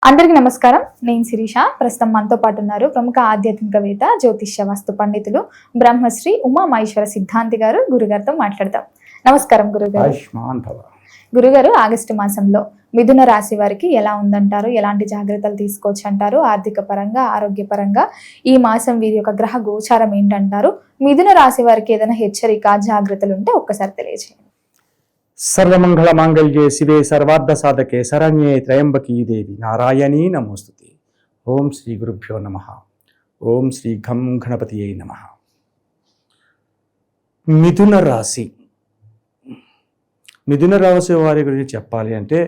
అందరికీ నమస్కారం. నేను శిరీష. ప్రస్తుతం మనతో పాటు ఉన్నారు ప్రముఖ ఆధ్యాత్మికవేత్త, జ్యోతిష్య వాస్తు పండితులు బ్రహ్మశ్రీ ఉమా మహేశ్వర సిద్ధాంతి గారు. గురుగారితో మాట్లాడదాం. నమస్కారం గురుగారు. గురుగారు, ఆగస్టు మాసంలో మిథున రాశి వారికి ఎలా ఉందంటారు? ఎలాంటి జాగ్రత్తలు తీసుకోవచ్చు అంటారు? ఆర్థిక పరంగా, ఆరోగ్యపరంగా ఈ మాసం వీరి యొక్క గ్రహ గోచారం ఏంటంటారు? మిథున రాశి వారికి ఏదైనా హెచ్చరిక, జాగ్రత్తలు ఉంటే ఒక్కసారి తెలియజేయండి. సర్వమంగళ మాంగళ్యే శివే సర్వార్థ సాధకే శరణ్యే త్రయంబకీ దేవి నారాయణీ నమోస్తుతే. ఓం శ్రీ గురుభ్యో నమః. ఓం శ్రీ ఘం గణపతియే నమః. మిథున రాశి, మిథున రాశి వారి గురించి చెప్పాలి అంటే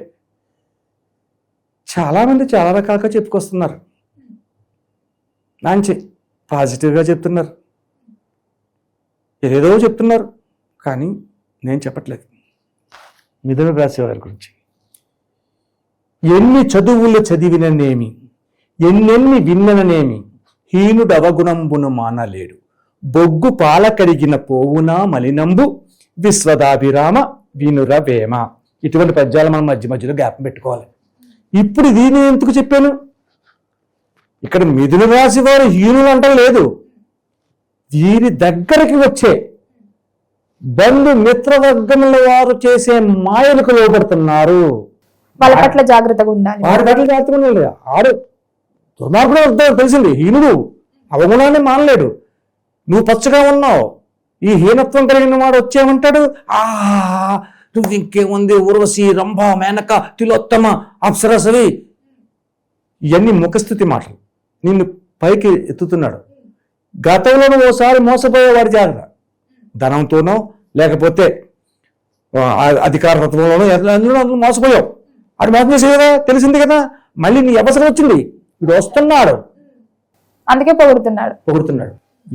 చాలామంది చాలా రకాలుగా చెప్పుకొస్తున్నారు. మంచి పాజిటివ్గా చెప్తున్నారు, ఏదేదో చెప్తున్నారు, కానీ నేను చెప్పట్లేదు. మిథున రాశి వారి గురించి ఎన్ని చదువులు చదివిననేమి, ఎన్నెన్ని విన్నననేమి, హీనుడు అవగుణంబును మానలేడు, బొగ్గు పాల కరిగిన పోవునా మలినంబు విశ్వదాభిరామ వినురవేమ. ఇటువంటి పద్యాలు మనం మధ్య మధ్యలో జ్ఞాపకం పెట్టుకోవాలి. ఇప్పుడు ఇది నేను ఎందుకు చెప్పాను? ఇక్కడ మిథున రాశి వారు హీనులు అంటం లేదు. వీరి దగ్గరికి వచ్చే బంధు మిత్రవర్గముల వారు చేసే మాయలకు లోపడుతున్నారు. వాళ్ళ పట్ల జాగ్రత్తగా ఉండాలి. వారి పట్ల జాగ్రత్తగా ఉండాలి. ఆడు దుర్మార్గుడు తెలిసింది, హీనుడు అవగుణాన్ని మానలేడు. నువ్వు పచ్చగా ఉన్నావు, ఈ హీనత్వం కలిగిన వాడు వచ్చేమంటాడు, నువ్వు ఇంకేముంది, ఊర్వశి, రంభ, మేనక, తిలోత్తమ, అప్సరసవి, ఇవన్నీ ముఖస్థితి మాటలు. నిన్ను పైకి ఎత్తుతున్నాడు. గతంలో ఓసారి మోసపోయేవాడి జాగ్రత్త, ధనంతోనో లేకపోతే అధికార తత్వంలోనో అందులో మోసపోయావు. అటు మోసం చేసే కదా, తెలిసింది కదా, మళ్ళీ నీ అవసరం వచ్చింది, ఇప్పుడు వస్తున్నాడు, అందుకే పొగుడుతున్నాడు.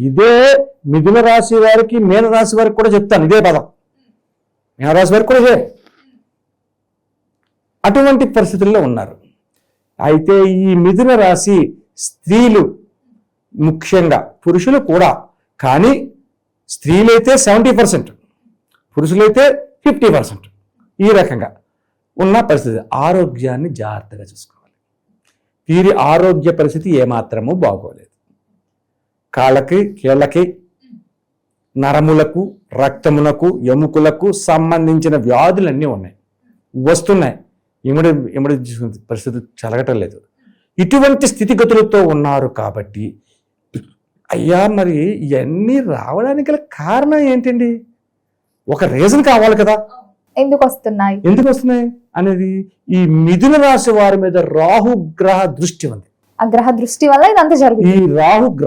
ఇదే మిథున రాశి వారికి, మీన రాశి వారికి కూడా చెప్తాను ఇదే పదం. మీన రాశి వారికి కూడా ఇదే. అటువంటి పరిస్థితుల్లో ఉన్నారు. అయితే ఈ మిథున రాశి స్త్రీలు ముఖ్యంగా, పురుషులు కూడా, కానీ స్త్రీలైతే 70%, పురుషులైతే 50%, ఈ రకంగా ఉన్న పరిస్థితి. ఆరోగ్యాన్ని జాగ్రత్తగా చూసుకోవాలి. వీరి ఆరోగ్య పరిస్థితి ఏమాత్రమూ బాగోలేదు. కాళ్ళకి, కీళ్ళకి, నరములకు, రక్తమునకు, ఎముకలకు సంబంధించిన వ్యాధులన్నీ ఉన్నాయి, వస్తున్నాయి. ఇమిడి పరిస్థితి చలగటం లేదు. ఇటువంటి స్థితిగతులతో ఉన్నారు. కాబట్టి అయ్యా, మరి ఇవన్నీ రావడానికి గల కారణం ఏంటండి? ఒక రీజన్ కావాలి కదా. ఎందుకు వస్తున్నాయి అనేది ఈ మిథున రాశి వారి మీద రాహు గ్రహ దృష్టి ఉంది. ఆ గ్రహ దృష్టి వల్ల ఇదంతా జరుగుతుంది. ఈ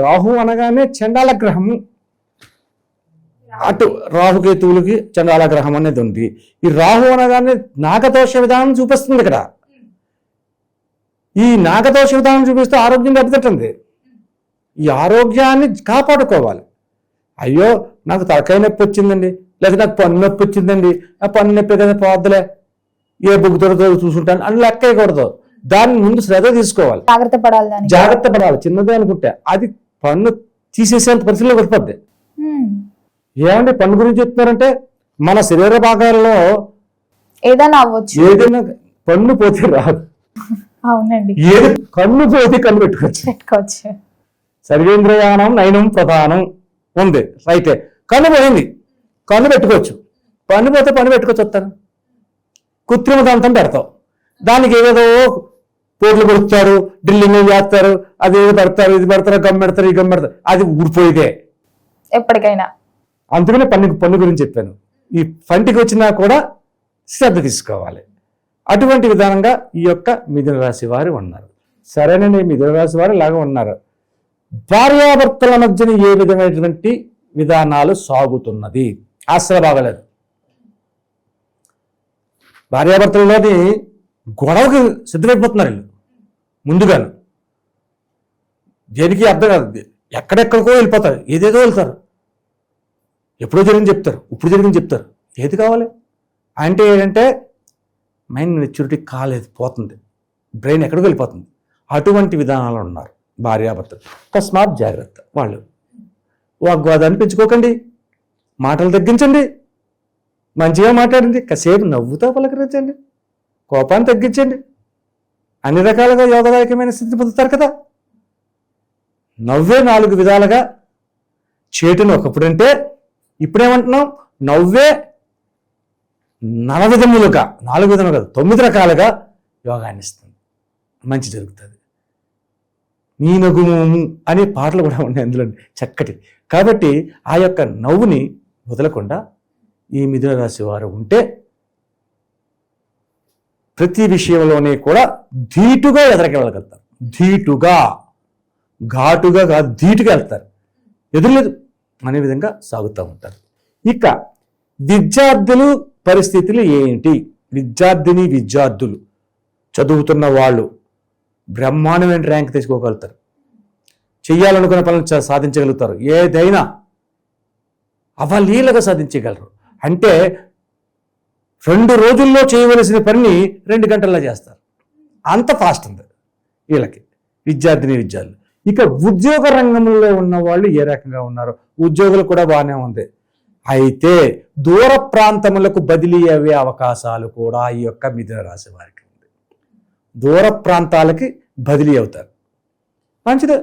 రాహు అనగానే చండాల గ్రహము, అటు రాహుకేతువులకి చండాల గ్రహం అనేది ఉంది. ఈ రాహు అనగానే నాగదోష విధానం చూపిస్తుంది. ఇక్కడ ఈ నాగదోష విధానం చూపిస్తే ఆరోగ్యం దెబ్బతింటుంది. ఈ ఆరోగ్యాన్ని కాపాడుకోవాలి. అయ్యో, నాకు తలకాయ నొప్పి వచ్చిందండి, లేదా నాకు పన్ను నొప్పి వచ్చిందండి, ఆ పన్ను నొప్పి కదా పోద్దులే, ఏ బుగ్గుతో చూసుకుంటాను అని లెక్కకూడదు. దాన్ని ముందు శ్రద్ధ తీసుకోవాలి, జాగ్రత్త పడాలి. చిన్నదే అనుకుంటే అది పన్ను తీసేసేంత పరిస్థితిలో వెళ్ళిపోద్ది. ఏమంటే పన్ను గురించి చెప్తున్నారంటే మన శరీర భాగాల్లో ఏదైనా అవ్వచ్చు, ఏదైనా పన్ను పోతే రాదు. అవునండి, ఏది కన్ను పోతే కన్ను పెట్టుకోవచ్చు. సర్వేంద్రయానం నయనం ప్రధానం ఉంది, రైతే. కన్ను పోయింది, కన్ను పెట్టుకోవచ్చు. పన్ను పోతే పన్ను పెట్టుకోవచ్చు. వస్తాను కృత్రిమ దంతం పెడతావు, దానికి ఏదేదో పోట్లు కొడుతారు, డ్రిల్లింగ్ చేస్తారు, అది ఏదో పెడతారు, ఇది పెడతారు, గమ్ పెడతారు, ఈ గమ్ పెడతారు, అది ఊడిపోయితే ఎప్పటికైనా. అందుకనే పన్ను గురించి చెప్పాను. ఈ పంటికి వచ్చినా కూడా శ్రద్ధ తీసుకోవాలి. అటువంటి విధానంగా ఈ యొక్క మిథున రాశి వారు ఉన్నారు. సరేనండి, మిథున రాశి వారు ఇలాగా ఉన్నారు. భార్యాభర్తల మధ్యన ఏ విధమైనటువంటి విధానాలు సాగుతున్నది? అస్సలు బాగలేదు. భార్యాభర్తలలోని గొడవకి సిద్ధమైపోతున్నారు వీళ్ళు ముందుగాను. దేనికి అర్థం కాదు, ఎక్కడెక్కడికో వెళ్ళిపోతారు, ఏదేదో వెళ్తారు. ఎప్పుడో జరిగింది చెప్తారు, ఇప్పుడు జరిగింది చెప్తారు. ఏది కావాలి అంటే ఏంటంటే మైండ్ మెచ్యూరిటీ కాలేదు, పోతుంది, బ్రెయిన్ ఎక్కడికి వెళ్ళిపోతుంది. అటువంటి విధానాలు ఉన్నారు భార్యాభర్తలు. తస్మాత్ జాగ్రత్త. వాళ్ళు వాగ్వాదాన్ని పెంచుకోకండి, మాటలు తగ్గించండి, మంచిగా మాట్లాడండి, కాసేపు నవ్వుతో పలకరించండి, కోపాన్ని తగ్గించండి. అన్ని రకాలుగా యోగదాయకమైన స్థితిని పొందుతారు కదా. నవ్వే 4 విధాలుగా చేటును ఒకప్పుడంటే ఇప్పుడేమంటున్నాం, నవ్వే 4 విధములుగా, 4 విధములు కాదు 9 రకాలుగా యోగాన్ని ఇస్తుంది, మంచి జరుగుతుంది. నీ నగుమోము అనే పాటలు కూడా ఉన్నాయి అందులో చక్కటి. కాబట్టి ఆ యొక్క నవ్వుని వదలకుండా ఈ మిథున రాశి వారు ఉంటే ప్రతి విషయంలోనే కూడా ధీటుగా ఎదరకెళ్ళగలుగుతారు. ధీటుగా, ఘాటుగా కాదు, ధీటుగా వెళ్తారు, ఎదురులేదు అనే విధంగా సాగుతూ ఉంటారు. ఇక విద్యార్థులు పరిస్థితులు ఏంటి? విద్యార్థులు చదువుతున్న వాళ్ళు బ్రహ్మాండమైన ర్యాంక్ తెచ్చుకోగలుగుతారు, చెయ్యాలనుకున్న పనులు సాధించగలుగుతారు, ఏదైనా అవలీలగా సాధించగలరు. అంటే 2 రోజుల్లో చేయవలసిన పనిని 2 గంటల్లో చేస్తారు, అంత ఫాస్ట్ ఉంది వీళ్ళకి విద్యార్థులు. ఇక ఉద్యోగ రంగంలో ఉన్న వాళ్ళు ఏ రకంగా ఉన్నారు? ఉద్యోగులు కూడా బాగానే ఉంది. అయితే దూర ప్రాంతములకు బదిలీ అయ్యే అవకాశాలు కూడా ఈ యొక్క మిథున రాశి వారికి ఉంది. దూర ప్రాంతాలకి బదిలీ అవుతారు, మంచిదే.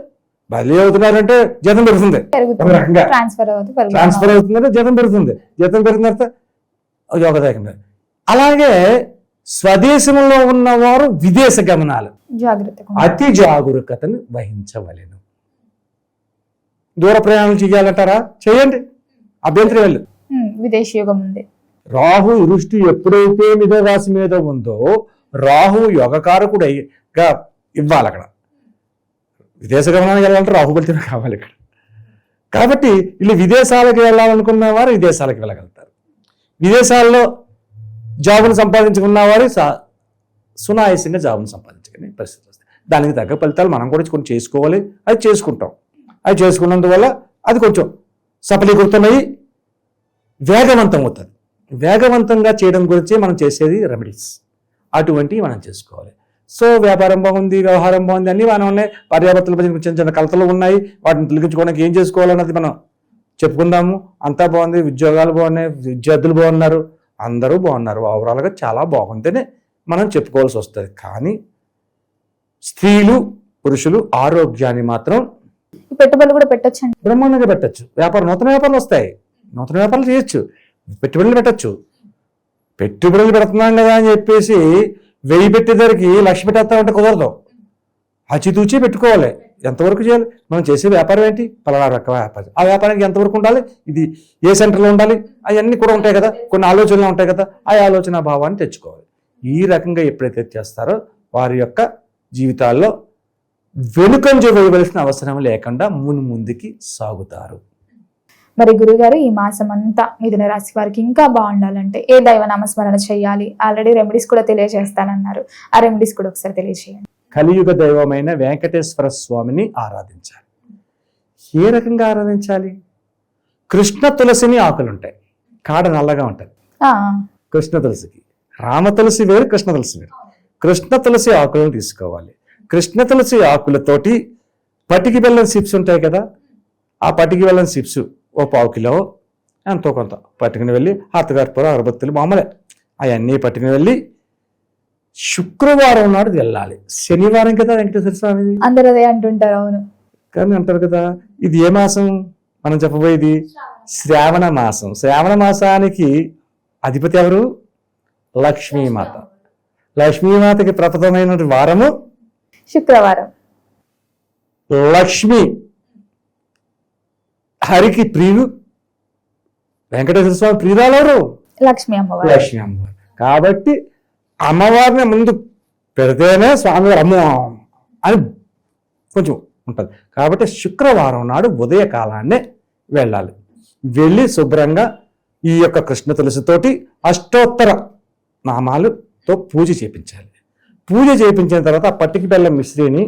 బదిలీ అవుతున్నారంటే జీతం పెరుగుతుంది, ట్రాన్స్ఫర్ అవుతుందంటే జీతం పెరుగుతుంది, జీతం పెరిగిన తర్వాత యోగదాయకంగా. అలాగే స్వదేశంలో ఉన్నవారు విదేశ గమనాలు అతి జాగరూకతను వహించవలెను. దూర ప్రయాణం చేయాలంటారా? చేయండి, అభ్యంతరం వెళ్ళదు. విదేశీ యోగం ఉంది. రాహు దృష్టి ఎప్పుడైతే మిథున రాశి మీద ఉందో రాహు యోగకారకుడిగా ఇవ్వాలి. అక్కడ విదేశ గమనానికి వెళ్ళాలంటే రాహు ఫలితమే కావాలి ఇక్కడ. కాబట్టి వీళ్ళు విదేశాలకు వెళ్ళాలనుకున్న వారు విదేశాలకు వెళ్ళగలుగుతారు. విదేశాల్లో జాబును సంపాదించుకున్న వారు సునాయాసంగా జాబును సంపాదించుకునే పరిస్థితి వస్తుంది. దానికి తగ్గ ఫలితాలు మనం కూడా కొన్ని చేసుకోవాలి, అది చేసుకుంటాం. అది చేసుకున్నందువల్ల అది కొంచెం సఫలీకృతమై వేగవంతం అవుతుంది. వేగవంతంగా చేయడం గురించి మనం చేసేది రెమెడీస్, అటువంటివి మనం చేసుకోవాలి. సో వ్యాపారం బాగుంది, వ్యవహారం బాగుంది, అన్నీ మనం ఉన్నాయి. భార్యాభర్తల మధ్య చిన్న చిన్న కలతలు ఉన్నాయి, వాటిని తొలగించుకోవడానికి ఏం చేసుకోవాలన్నది మనం చెప్పుకుందాము. అంతా బాగుంది, ఉద్యోగాలు బాగున్నాయి, విద్యార్థులు బాగున్నారు, అందరూ బాగున్నారు, ఓవరాల్గా చాలా బాగుంటేనే మనం చెప్పుకోవాల్సి వస్తుంది. కానీ స్త్రీలు పురుషులు ఆరోగ్యాన్ని మాత్రం పెట్టుబడులు కూడా పెట్టచ్చు, బ్రహ్మాండంగా పెట్టచ్చు. నూతన వ్యాపారాలు వస్తాయి, నూతన వ్యాపారాలు చేయొచ్చు, పెట్టుబడులు పెట్టచ్చు. పెట్టుబడులు పెడుతున్నాం కదా అని చెప్పేసి 1000 పెట్టేదానికి 1,00,000 పెట్టేస్తామంటే కుదరదు. అచితూచి పెట్టుకోవాలి. ఎంతవరకు చేయాలి? మనం చేసే వ్యాపారం ఏంటి? పలానా రకం వ్యాపారం. ఆ వ్యాపారానికి ఎంతవరకు ఉండాలి? ఇది ఏ సెంటర్లో ఉండాలి? అవన్నీ కూడా ఉంటాయి కదా, కొన్ని ఆలోచనలు ఉంటాయి కదా, ఆ ఆలోచన భావాన్ని తెచ్చుకోవాలి. ఈ రకంగా ఎప్పుడైతే చేస్తారో వారి యొక్క జీవితాల్లో వెనుకంజ వేయవలసిన అవసరం లేకుండా ముందుకి సాగుతారు. మరి గురుగారు, ఈ మాసం అంతా మిథున రాశి వారికి ఇంకా బాగుండాలంటే ఏ దైవ నామస్మరణ చేయాలి? ఆల్రెడీ రెమెడీస్ కూడా తెలియజేస్తానన్నారు, ఆ రెమెడీస్ కూడా ఒకసారి తెలియజేయండి. కలియుగ దైవమైన వెంకటేశ్వర స్వామిని ఆరాధించాలి. ఏ రకంగా ఆరాధించాలి? కృష్ణ తులసిని ఆకులుంటాయి, కాడ నల్లగా ఉంటుంది కృష్ణ తులసికి. రామ తులసి వేరు, కృష్ణ తులసి వేరు. కృష్ణ తులసి ఆకులను తీసుకోవాలి. కృష్ణ తులసి ఆకులతోటి పటికి బెల్లం చిప్స్ ఉంటాయి కదా, ఆ పటికి బెల్లం చిప్స్ ఓ 1/4 కిలో ఎంతో కొంత పట్టుకుని వెళ్ళి, హాతగారిపూర అగరబత్తులు మామూలే అవన్నీ పట్టుకుని వెళ్ళి శుక్రవారం నాడు వెళ్ళాలి. శనివారం కదా వెంకటేశ్వర స్వామిది, అందరూ అదే అంటుంటారు. అవును, కానీ అంటారు కదా. ఇది ఏ మాసం మనం చెప్పబోయేది? శ్రావణ మాసం. శ్రావణ మాసానికి అధిపతి ఎవరు? లక్ష్మీమాత. లక్ష్మీమాతకి ప్రథమైన వారము శుక్రవారం. లక్ష్మి హరికి ప్రియులు, వెంకటేశ్వర స్వామి ప్రియురాలెవరు? లక్ష్మీ అమ్మవారు. లక్ష్మీ అమ్మవారు. కాబట్టి అమ్మవారిని ముందు పెడితేనే స్వామివారు అమ్మ అని కొంచెం ఉంటుంది. కాబట్టి శుక్రవారం నాడు ఉదయకాలాన్నే వెళ్ళాలి. వెళ్ళి శుభ్రంగా ఈ యొక్క కృష్ణ తులసితోటి అష్టోత్తర నామాలతో పూజ చేయించాలి. పూజ చేయించిన తర్వాత ఆ పట్టికి బెల్లం మిశ్రీని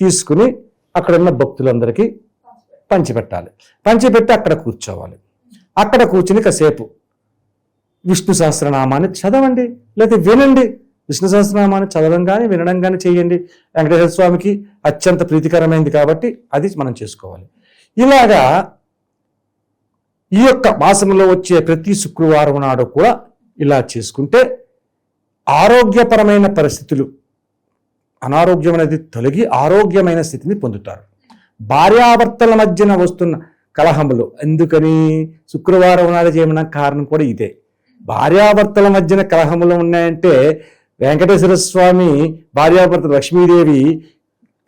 తీసుకుని అక్కడ ఉన్న భక్తులందరికీ పంచిపెట్టాలి. పంచిపెట్టి అక్కడ కూర్చోవాలి. అక్కడ కూర్చుని కాసేపు విష్ణు సహస్రనామాన్ని చదవండి, లేదా వినండి. విష్ణు సహస్రనామాన్ని చదవడం కానీ వినడం కానీ చేయండి. వెంకటేశ్వర స్వామికి అత్యంత ప్రీతికరమైనది కాబట్టి అది మనం చేసుకోవాలి. ఇలాగా ఈ యొక్క మాసంలో వచ్చే ప్రతి శుక్రవారం నాడు కూడా ఇలా చేసుకుంటే ఆరోగ్యపరమైన పరిస్థితులు అనారోగ్యం అనేది తొలగి ఆరోగ్యమైన స్థితిని పొందుతారు. భార్యాభర్తల మధ్యన వస్తున్న కలహములు ఎందుకని శుక్రవారం నాడు చేయమన్న కారణం కూడా ఇదే. భార్యాభర్తల మధ్యన కలహములు ఉన్నాయంటే వెంకటేశ్వర స్వామి భార్యాభర్తలు లక్ష్మీదేవి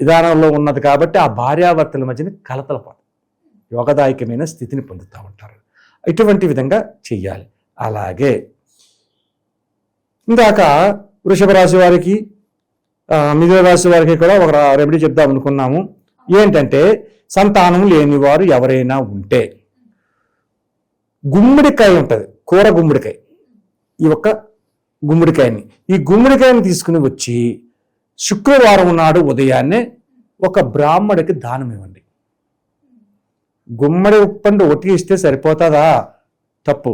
విధానంలో ఉన్నది కాబట్టి ఆ భార్యాభర్తల మధ్యన కలతల పాటు యోగదాయకమైన స్థితిని పొందుతూ ఉంటారు. ఇటువంటి విధంగా చెయ్యాలి. అలాగే ఇందాక వృషభ రాశి వారికి మిథున రాశి వారికి కూడా ఒక రెమెడీ చెప్దాం అనుకున్నాము. ఏంటంటే సంతానం లేనివారు ఎవరైనా ఉంటే గుమ్మడికాయ ఉంటుంది, కూర గుమ్మడికాయ, ఈ ఒక్క గుమ్మడికాయని తీసుకుని వచ్చి శుక్రవారం నాడు ఉదయాన్నే ఒక బ్రాహ్మడికి దానం ఇవ్వండి. గుమ్మడి పండు ఒకటి ఇస్తే సరిపోతుందా? తప్పు.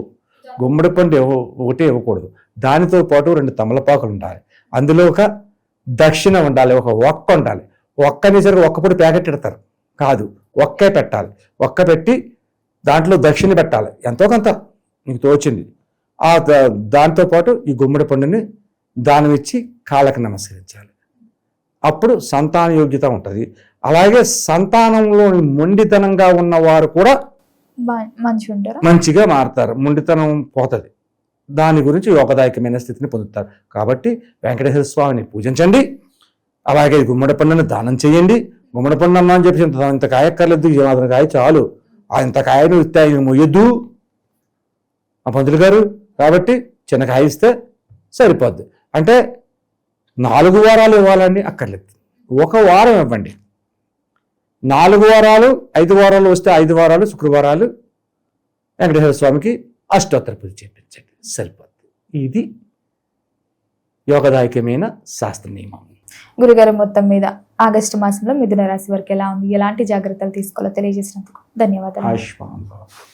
గుమ్మడి పండు ఒకటి ఇవ్వకూడదు. దానితో పాటు 2 తమలపాకులు ఉండాలి. అందులో ఒక దక్షిణ ఉండాలి, ఒక ఒక్క ఉండాలి. ఒక్కని సరే ఒక్కపొడి ప్యాకెట్ పెడతారు కాదు, ఒక్కే పెట్టాలి. ఒక్క పెట్టి దాంట్లో దక్షిణ పెట్టాలి, ఎంతో కొంత మీకు తోచింది. దాంతోపాటు ఈ గుమ్మడి పండుని దానం ఇచ్చి కాళ్ళకి నమస్కరించాలి. అప్పుడు సంతాన యోగ్యత ఉంటుంది. అలాగే సంతానంలో మొండితనంగా ఉన్నవారు కూడా మంచిగా మారుతారు, మొండితనం పోతుంది. దాని గురించి యోగదాయకమైన స్థితిని పొందుతారు. కాబట్టి వెంకటేశ్వర స్వామిని పూజించండి. అలాగే గుమ్మడి పండుని దానం చేయండి. గుమ్మడి పండు అన్నా అని చెప్పి ఇంత కాయ అక్కర్లేదు, అతని కాయ చాలు, ఇంత కాయను ఇస్తే ఆయన మొయ్యొద్దు ఆ పంతులు గారు. కాబట్టి చిన్న కాయ ఇస్తే సరిపోద్ది. అంటే 4 వారాలు ఇవ్వాలండి, అక్కర్లేదు. 1 వారం ఇవ్వండి. 4 వారాలు 5 వారాలు వస్తే 5 వారాలు శుక్రవారాలు వెంకటేశ్వర స్వామికి అష్టోత్తర పూజ చేయించండి, సరిపోద్ది. ఇది యోగదాయకమైన శాస్త్ర నియమం. గురుగారు, మొత్తం మీద ఆగస్టు మాసంలో మిథున రాశి వారికి ఎలా ఉంది, ఎలాంటి జాగ్రత్తలు తీసుకోవాలో తెలియజేసినందుకు ధన్యవాదాలు. ఆయుష్మాన్ భవ.